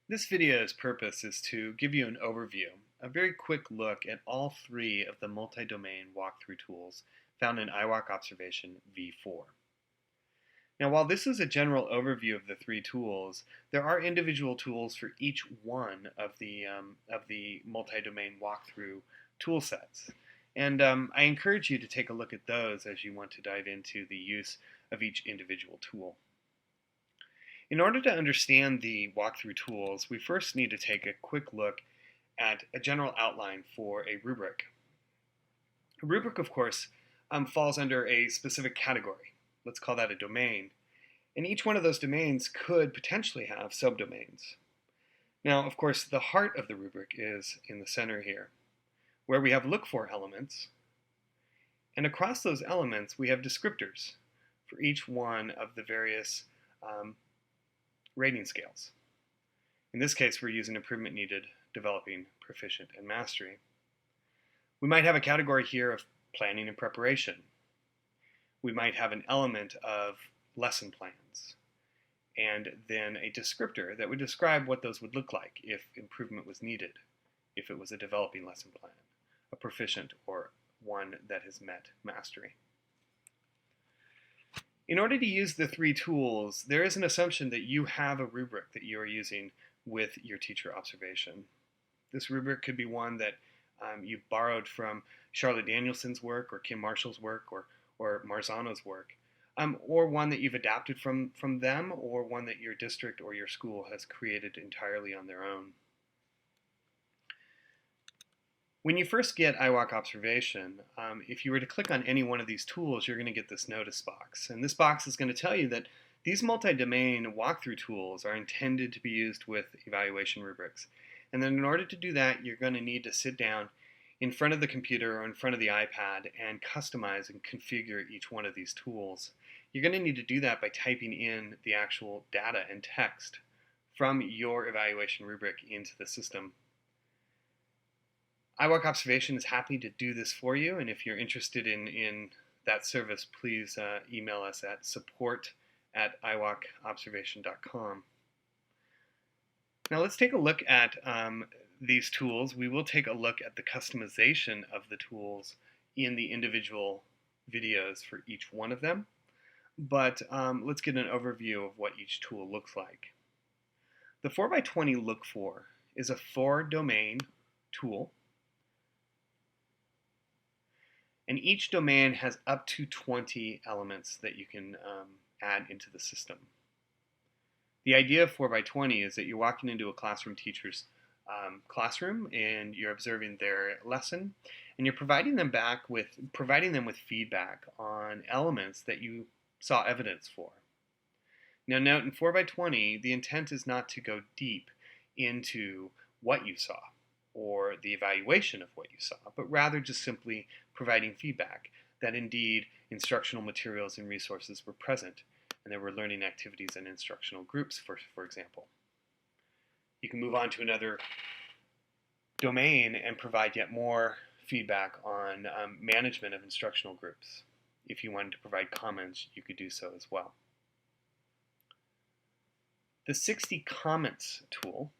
This video's purpose is to give you an overview, a very quick look at all three of the multi-domain walkthrough tools found in iWalkObservation v4. Now, while this is a general overview of the three tools, there are individual tools for each one of the multi-domain walkthrough tool sets. And I encourage you to take a look at those as you want to dive into the use of each individual tool. In order to understand the walkthrough tools, we first need to take a quick look at a general outline for a rubric. A rubric, of course, falls under a specific category. Let's call that a domain. And each one of those domains could potentially have subdomains. Now, of course, the heart of the rubric is in the center here, where we have look for elements. And across those elements, we have descriptors for each one of the various rating scales. In this case, we're using improvement needed, developing, proficient, and mastery. We might have a category here of planning and preparation. We might have an element of lesson plans, and then a descriptor that would describe what those would look like if improvement was needed, if it was a developing lesson plan, a proficient, or one that has met mastery. In order to use the three tools, there is an assumption that you have a rubric that you are using with your teacher observation. This rubric could be one that you've borrowed from Charlotte Danielson's work, or Kim Marshall's work, or Marzano's work, or one that you've adapted from them, or one that your district or your school has created entirely on their own. When you first get iWalkObservation, if you were to click on any one of these tools, you're going to get this notice box. And this box is going to tell you that these multi-domain walkthrough tools are intended to be used with evaluation rubrics. And then in order to do that, you're going to need to sit down in front of the computer or in front of the iPad and customize and configure each one of these tools. You're going to need to do that by typing in the actual data and text from your evaluation rubric into the system. iWalkObservation is happy to do this for you, and if you're interested in that service, please email us at support@iwalkobservation.com. Now let's take a look at these tools. We will take a look at the customization of the tools in the individual videos for each one of them, but let's get an overview of what each tool looks like. The 4x20 Look For is a 4-domain tool. And each domain has up to 20 elements that you can add into the system. The idea of 4x20 is that you're walking into a classroom teacher's classroom and you're observing their lesson, and you're providing them with feedback on elements that you saw evidence for. Now note, in 4x20, the intent is not to go deep into what you saw or the evaluation of what you saw, but rather just simply providing feedback that indeed instructional materials and resources were present and there were learning activities and instructional groups, for example. You can move on to another domain and provide yet more feedback on management of instructional groups. If you wanted to provide comments, you could do so as well. The 60 comments tool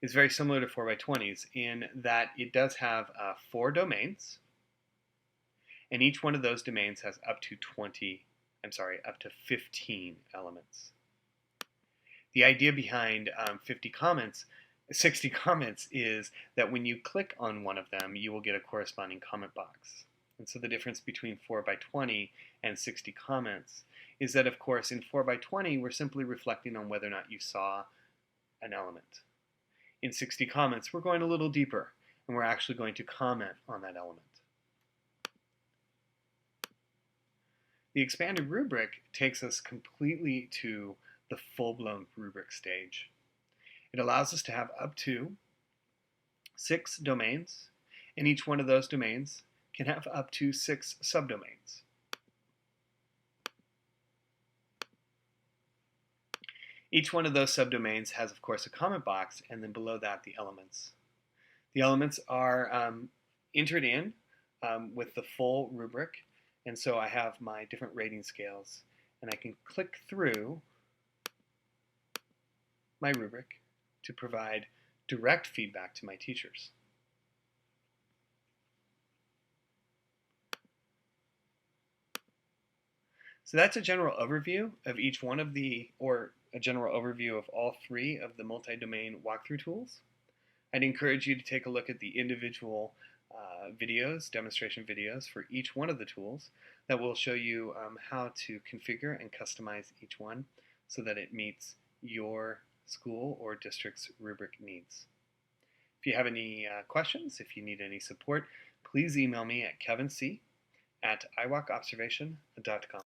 is very similar to 4x20's in that it does have 4 domains, and each one of those domains has up to 15 elements. The idea behind 60 comments is that when you click on one of them, you will get a corresponding comment box. And so the difference between 4x20 and 60 comments is that, of course, in 4x20, we're simply reflecting on whether or not you saw an element. In 60 comments, we're going a little deeper, and we're actually going to comment on that element. The expanded rubric takes us completely to the full-blown rubric stage. It allows us to have up to 6 domains, and each one of those domains can have up to 6 subdomains. Each one of those subdomains has, of course, a comment box, and then below that, the elements. The elements are entered in with the full rubric, and so I have my different rating scales, and I can click through my rubric to provide direct feedback to my teachers. So that's a general overview of each one of or a general overview of all three of the multi-domain walkthrough tools. I'd encourage you to take a look at the individual demonstration videos for each one of the tools that will show you how to configure and customize each one so that it meets your school or district's rubric needs. If you have any questions, if you need any support, please email me at kevinc@iwalkobservation.com.